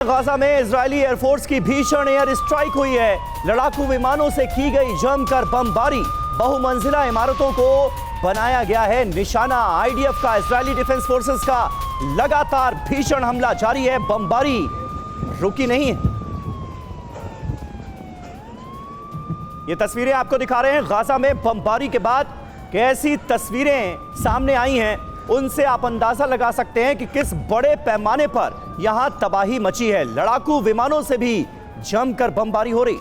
Gaza में Israeli air force की भीषण एयर स्ट्राइक हुई है। लड़ाकू विमानों से की गई जमकर बमबारी, बहुमंजिला इमारतों को बनाया गया है निशाना। आईडीएफ का, इजरायली डिफेंस फोर्सेस का लगातार भीषण हमला जारी है, बमबारी रुकी नहीं है। ये तस्वीरें आपको दिखा रहे हैं गाजा में बमबारी के बाद कैसी तस्वीरें सामने आई हैं, उनसे आप अंदाजा लगा सकते हैं कि किस बड़े पैमाने पर यहां तबाही मची है। लड़ाकू विमानों से भी जमकर बमबारी हो रही।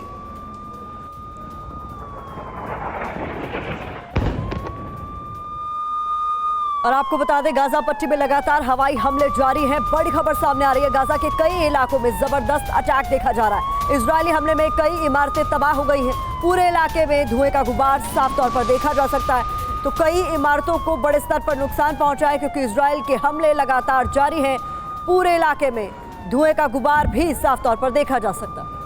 और आपको बता दें, गाजा पट्टी में लगातार हवाई हमले जारी हैं। बड़ी खबर सामने आ रही है, गाजा के कई इलाकों में जबरदस्त अटैक देखा जा रहा है। इजरायली हमले में कई इमारतें तबाह हो गई हैं। पूरे इलाके में धुएं का गुबार साफ तौर पर देखा जा सकता है। तो कई इमारतों को बड़े स्तर पर नुकसान पहुंचा है, क्योंकि इजराइल के हमले लगातार जारी हैं। पूरे इलाके में धुएं का गुबार भी साफ तौर पर देखा जा सकता है।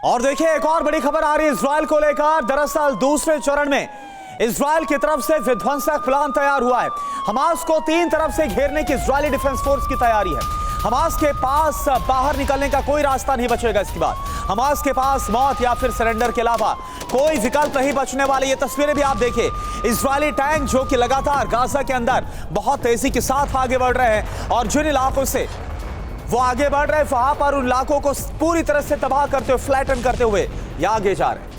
और देखिए, एक और बड़ी खबर आ रही है इजराइल को लेकर। दरअसल दूसरे चरण में इजराइल की तरफ से विध्वंसक प्लान तैयार हुआ है। हमास को 3 तरफ से घेरने की इजरायली डिफेंस फोर्स की तैयारी है। हमास के पास बाहर निकलने का कोई रास्ता नहीं बचेगा। इसके बाद हमास के पास मौत या फिर सरेंडर के अलावा कोई विकल्प नहीं बचने वाले। ये तस्वीरें भी आप देखिए, इजरायली टैंक जो कि लगातार गाजा के अंदर बहुत तेजी के साथ आगे बढ़ रहे हैं, और जिन इलाकों से वो आगे बढ़ रहे हैं वहां पर उन इलाकों को पूरी तरह से तबाह करते हुए, फ्लैटन करते हुए ये आगे जा रहे हैं।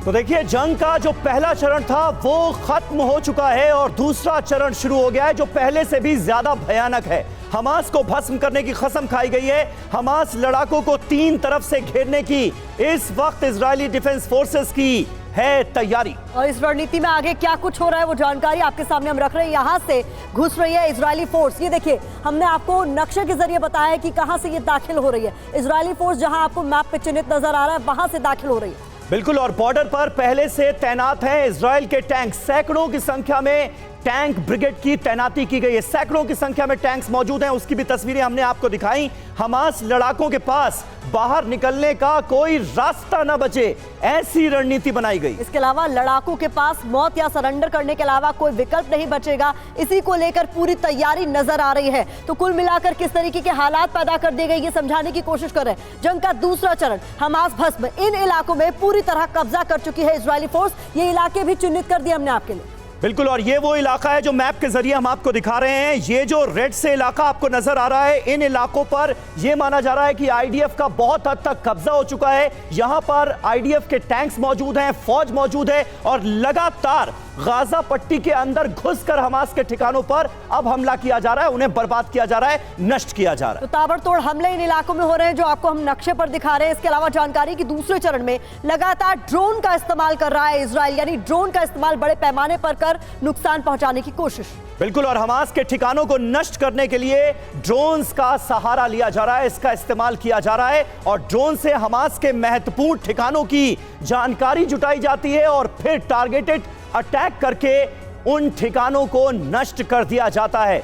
तो देखिए, जंग का जो पहला चरण था वो खत्म हो चुका है और दूसरा चरण शुरू हो गया है, जो पहले से भी ज्यादा भयानक है। हमास को भस्म करने की कसम खाई गई है। हमास लड़ाकों को 3 तरफ से घेरने की इस वक्त इजरायली डिफेंस फोर्सेस की है तैयारी। और इस रणनीति में आगे क्या कुछ हो रहा है वो जानकारी आपके सामने हम रख रहे हैं। यहाँ से घुस रही है इजरायली फोर्स। ये देखिए, हमने आपको नक्शे के जरिए बताया है कि कहाँ से ये दाखिल हो रही है। इजरायली फोर्स जहाँ आपको मैप पे चिन्हित नजर आ रहा है, वहां से दाखिल हो रही है। बिल्कुल, और बॉर्डर पर पहले से तैनात हैं इजराइल के टैंक। सैकड़ों की संख्या में टैंक ब्रिगेड की तैनाती की गई है। सैकड़ों की संख्या में टैंक्स मौजूद हैं, उसकी भी तस्वीरें हमने आपको दिखाई। हमास लड़ाकों के पास बाहर निकलने का कोई रास्ता न बचे, ऐसी रणनीति बनाई गई। इसके अलावा लड़ाकों के पास मौत या सरेंडर करने के अलावा कोई विकल्प नहीं बचेगा। इसी को लेकर पूरी तैयारी नजर आ रही है। तो कुल मिलाकर किस तरीके के हालात पैदा कर दिए गए, ये समझाने की कोशिश कर रहे हैं। जंग का दूसरा चरण, हमास भस्म। इन इलाकों में पूरी तरह कब्जा कर चुकी है इजरायली फोर्स। ये इलाके भी चिन्हित कर दिए हमने आपके लिए। बिल्कुल, और ये वो इलाका है जो मैप के जरिए हम आपको दिखा रहे हैं। ये जो रेड से इलाका आपको नजर आ रहा है, इन इलाकों पर यह माना जा रहा है कि आईडीएफ का बहुत हद तक कब्जा हो चुका है। यहां पर आईडीएफ के टैंक्स मौजूद हैं, फौज मौजूद है, और लगातार गाजा पट्टी के अंदर घुसकर हमास के ठिकानों पर अब हमला किया जा रहा है, उन्हें बर्बाद किया जा रहा है, नष्ट किया जा रहा है। तो ताबड़तोड़ हमले इन इलाकों में हो रहे हैं जो आपको हम नक्शे पर दिखा रहे हैं। इसके अलावा जानकारी कि दूसरे चरण में लगातार ड्रोन का इस्तेमाल कर रहा है इजराइल, यानी ड्रोन का इस्तेमाल बड़े पैमाने पर कर नुकसान पहुंचाने की कोशिश। बिल्कुल, और हमास के ठिकानों को नष्ट करने के लिए ड्रोन्स का सहारा लिया जा रहा है, इसका इस्तेमाल किया जा रहा है, और ड्रोन से हमास के महत्वपूर्ण ठिकानों की जानकारी जुटाई जाती है और फिर टारगेटेड अटैक करके उन ठिकानों को नष्ट कर दिया जाता है।